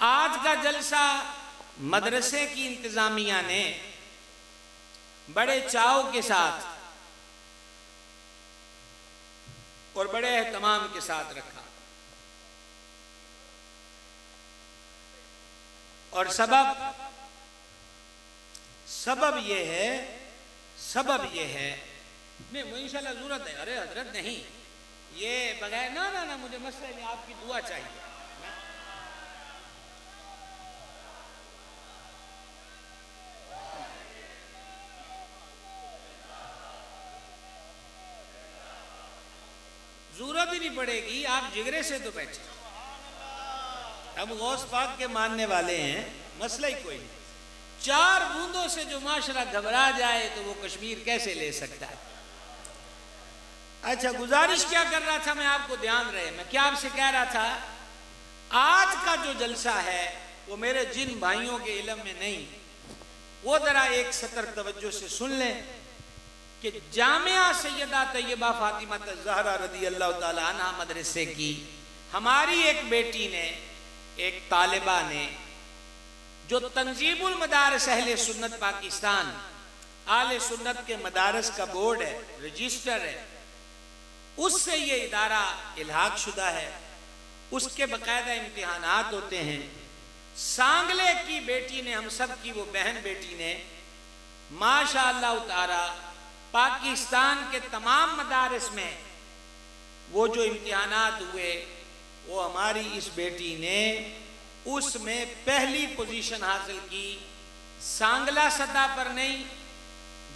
آج کا جلسہ مدرسے کی انتظامیہ نے بڑے چاؤ کے ساتھ اور بڑے اہتمام کے ساتھ رکھا، اور سبب یہ ہے نہیں انشاءاللہ ضرورت ہے، ارے حضرت نہیں، یہ بغیر نہ مجھے مسئلہ میں آپ کی دعا چاہیے۔ ضرورت ہی نہیں پڑے گی، آپ جگرے سے تو بیٹھے، ہم غوث پاک کے ماننے والے ہیں، مسئلہ ہی کوئی نہیں۔ 4 بوندوں سے جو معاشرہ گھبرا جائے تو وہ کشمیر کیسے لے سکتا ہے؟ اچھا، گزارش کیا کر رہا تھا میں آپ کو دھیان رہے، میں کیا آپ سے کہہ رہا تھا، آج کا جو جلسہ ہے وہ میرے جن بھائیوں کے علم میں نہیں، وہ ذرا ایک سطر توجہ سے سن لیں کہ جامعہ سیدہ طیبہ فاطمہ الزہرا رضی اللہ تعالی عنہ مدرسے کی ہماری ایک بیٹی نے، ایک طالبہ نے، جو تنظیم المدارس اہل سنت پاکستان اہل سنت کے مدارس کا بورڈ ہے، رجسٹر ہے، اس سے یہ ادارہ الحاق شدہ ہے، اس کے باقاعدہ امتحانات ہوتے ہیں۔ سانگلے کی بیٹی نے، ہم سب کی وہ بہن بیٹی نے ماشاءاللہ تعالی پاکستان کے تمام مدارس میں وہ جو امتحانات ہوئے وہ ہماری اس بیٹی نے اس میں پہلی پوزیشن حاصل کی۔ سانگلہ سطح پر نہیں،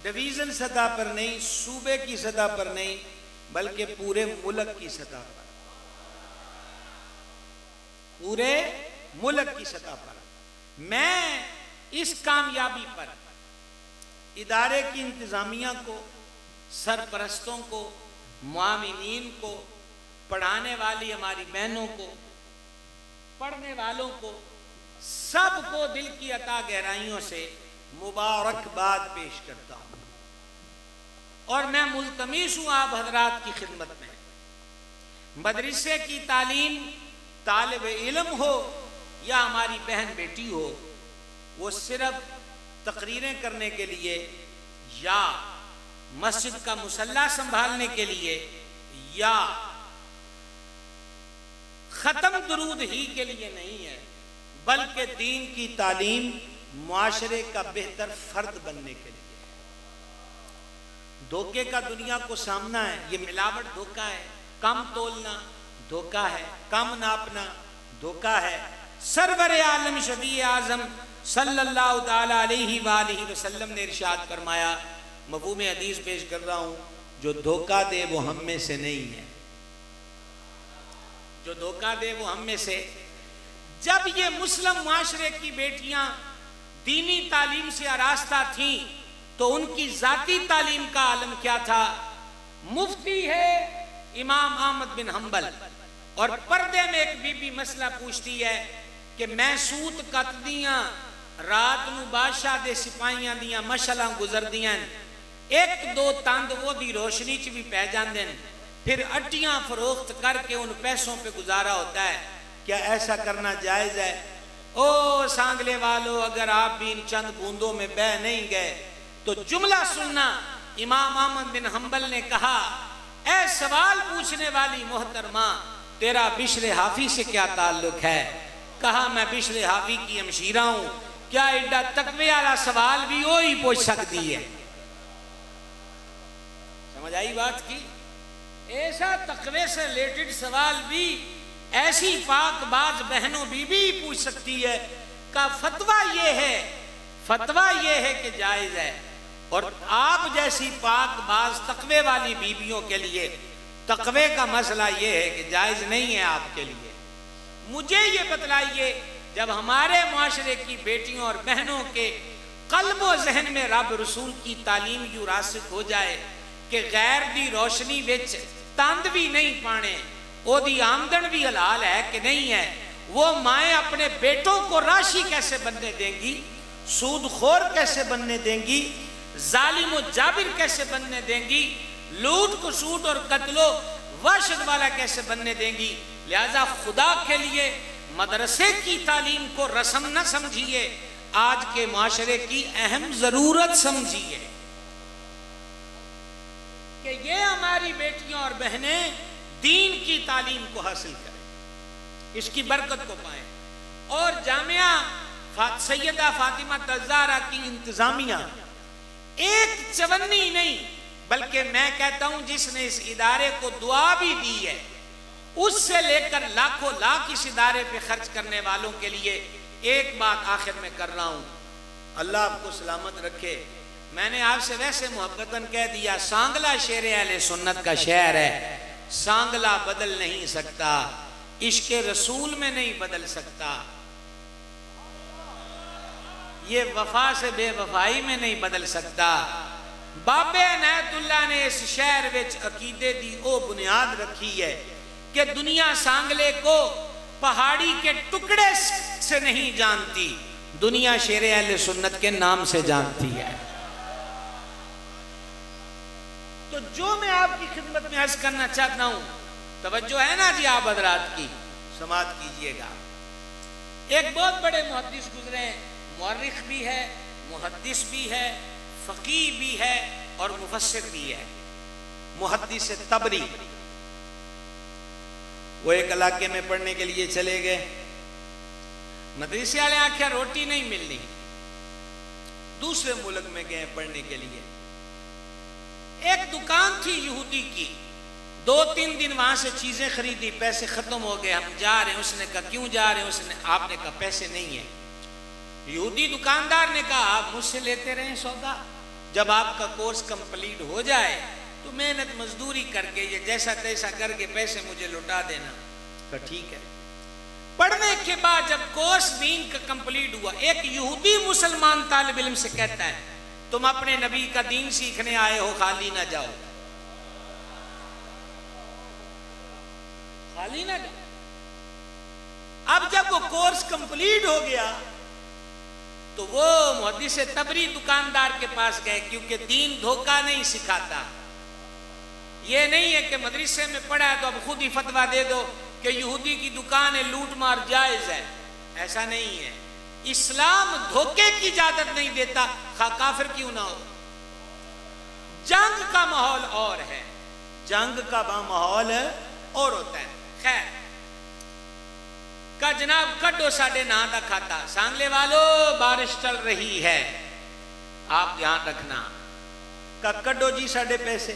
ڈویژن سطح پر نہیں، صوبے کی سطح پر نہیں، بلکہ پورے ملک کی سطح پر، پورے ملک کی سطح پر۔ میں اس کامیابی پر ادارے کی انتظامیہ کو، سرپرستوں کو، معاونین کو، پڑھانے والی ہماری بہنوں کو، پڑھنے والوں کو، سب کو دل کی عطا گہرائیوں سے مبارکباد پیش کرتا ہوں، اور میں ملتمس ہوں آپ حضرات کی خدمت میں، مدرسے کی تعلیم طالب علم ہو یا ہماری بہن بیٹی ہو، وہ صرف تقریریں کرنے کے لیے یا مسجد کا مصلی سنبھالنے کے لیے یا ختم درود ہی کے لیے نہیں ہے، بلکہ دین کی تعلیم معاشرے کا بہتر فرد بننے کے لیے۔ دھوکے کا دنیا کو سامنا ہے، یہ ملاوٹ دھوکہ ہے، کم تولنا دھوکہ ہے، کم ناپنا دھوکہ ہے۔ سرور عالم شفیع اعظم صلی اللہ تعالی علیہ وآلہ وسلم نے ارشاد فرمایا، مفہوم حدیث پیش کر رہا ہوں، جو دھوکہ دے وہ ہم میں سے نہیں ہے، جو دھوکہ دے وہ ہم میں سے۔ جب یہ مسلم معاشرے کی بیٹیاں دینی تعلیم سے آراستہ تھیں تو ان کی ذاتی تعلیم کا عالم کیا تھا؟ مفتی ہے امام احمد بن حنبل، اور پردے میں ایک بی بی مسئلہ پوچھتی ہے کہ میں سوت کت دیاں رات نو بادشاہ دے سپاہیاں دیاں مشلاں گزر دیاں، 1-2 تند وہ دی روشنی چ بھی پہ جاندے، پھر اٹیاں فروخت کر کے ان پیسوں پہ گزارا ہوتا ہے، کیا ایسا کرنا جائز ہے؟ او سانگلے والو، اگر آپ بھی ان چند بوندوں میں بہ نہیں گئے تو جملہ سننا، امام احمد بن حنبل نے کہا، اے سوال پوچھنے والی محترمہ، تیرا بشر حافی سے کیا تعلق ہے؟ کہا میں بشر حافی کی ہمشیرہ ہوں، کیا ایڈا تقوی والا سوال بھی وہی پوچھ سکتی ہے؟ سمجھ آئی بات کی؟ ایسا تقوی سے ریلیٹڈ سوال بھی ایسی پاک باز بہنوں بی بی پوچھ سکتی ہے کا فتویٰ یہ ہے کہ جائز ہے، اور آپ جیسی پاک باز تقوی والی بیویوں کے لیے تقوی کا مسئلہ یہ ہے کہ جائز نہیں ہے آپ کے لیے۔ مجھے یہ بتلائیے، جب ہمارے معاشرے کی بیٹیوں اور بہنوں کے قلب و ذہن میں رب رسول کی تعلیم یوں راسخ ہو جائے کہ غیر دی روشنی وچ تند بھی نہیں پانے، او دی آمدن بھی حلال ہے کہ نہیں ہے، وہ مائیں اپنے بیٹوں کو راشی کیسے بننے دیں گی، سود خور کیسے بننے دیں گی، ظالم و جابر کیسے بننے دیں گی، لوٹ کسوٹ اور قتل و وحشت والا کیسے بننے دیں گی؟ لہذا خدا کے لیے مدرسے کی تعلیم کو رسم نہ سمجھیے، آج کے معاشرے کی اہم ضرورت سمجھیے کہ یہ ہماری بیٹیاں اور بہنیں دین کی تعلیم کو حاصل کریں، اس کی برکت کو پائیں۔ اور جامعہ سیدہ فاطمہ الزہرا کی انتظامیہ ایک چونی نہیں، بلکہ میں کہتا ہوں جس نے اس ادارے کو دعا بھی دی ہے، اس سے لے کر لاکھوں لاکھ اس ادارے پہ خرچ کرنے والوں کے لیے ایک بات آخر میں کر رہا ہوں، اللہ آپ کو سلامت رکھے۔ میں نے آپ سے ویسے محبتاً کہہ دیا، سانگلہ شیر اہل سنت کا شعر ہے، سانگلہ بدل نہیں سکتا، عشق رسول میں نہیں بدل سکتا، یہ وفا سے بے وفائی میں نہیں بدل سکتا۔ بابے عنایت اللہ نے اس شعر وچ عقیدے دی او بنیاد رکھی ہے کہ دنیا سانگلے کو پہاڑی کے ٹکڑے سے نہیں جانتی، دنیا شیر اہل سنت کے نام سے جانتی ہے۔ تو جو میں آپ کی خدمت میں عرض کرنا چاہتا ہوں، توجہ ہے نا جی آپ حضرات کی، سماعت کیجئے گا۔ ایک بہت بڑے محدث گزرے ہیں، مورخ بھی ہے، محدث بھی ہے، فقیہ بھی ہے اور مفسر بھی ہے، محدث طبری۔ وہ ایک علاقے میں پڑھنے کے لیے چلے گئے، مدرسے والے آخیا روٹی نہیں ملنی، دوسرے ملک میں گئے پڑھنے کے لیے۔ ایک دکان تھی یہودی کی، 2-3 دن وہاں سے چیزیں خریدی، پیسے ختم ہو گئے، ہم جا رہے ہیں۔ اس نے کہا کیوں جا رہے ہیں؟ آپ نے کہا پیسے نہیں ہیں۔ یہودی دکاندار نے کہا آپ مجھ سے لیتے رہیں سودا، جب آپ کا کورس کمپلیٹ ہو جائے تو محنت مزدوری کر کے یہ جیسا تیسا کر کے پیسے مجھے لوٹا دینا۔ کہا ٹھیک ہے۔ پڑھنے کے بعد جب کورس دین کا کمپلیٹ ہوا، ایک یہودی مسلمان طالب علم سے کہتا ہے تم اپنے نبی کا دین سیکھنے آئے ہو، خالی نہ جاؤ، خالی نہ جاؤ۔ اب جب وہ کورس کمپلیٹ ہو گیا تو وہ محدث طبری دکاندار کے پاس گئے، کیونکہ دین دھوکہ نہیں سکھاتا۔ یہ نہیں ہے کہ مدرسے میں پڑھا ہے تو اب خود ہی فتویٰ دے دو کہ یہودی کی دکان ہے، لوٹ مار جائز ہے، ایسا نہیں ہے۔ اسلام دھوکے کی اجازت نہیں دیتا، خواہ کافر کیوں نہ ہو۔ جنگ کا ماحول اور ہے، جنگ کا ماحول اور ہوتا ہے۔ خیر کا جناب کڈو ساڑھے نہ دا کھاتا، سانگلے والو بارش چل رہی ہے آپ دھیان رکھنا۔ کا کڈو جی ساڑھے پیسے،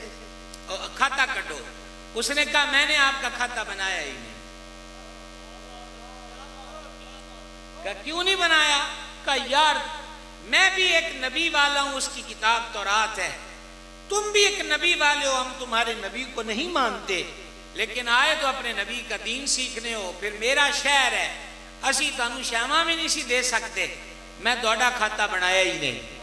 کھاتا کڈو۔ اس نے کہا میں نے آپ کا کھاتا بنایا ہی نہیں۔ کہا کیوں نہیں بنایا؟ کہا یار میں بھی ایک نبی والا ہوں، اس کی کتاب تورات ہے، تم بھی ایک نبی والے ہو، ہم تمہارے نبی کو نہیں مانتے، لیکن آئے تو اپنے نبی کا دین سیکھنے ہو، پھر میرا شہر ہے، اسی تانوں شامہ بھی نہیں سی دے سکتے، میں دوڑا کھاتا بنایا ہی نہیں۔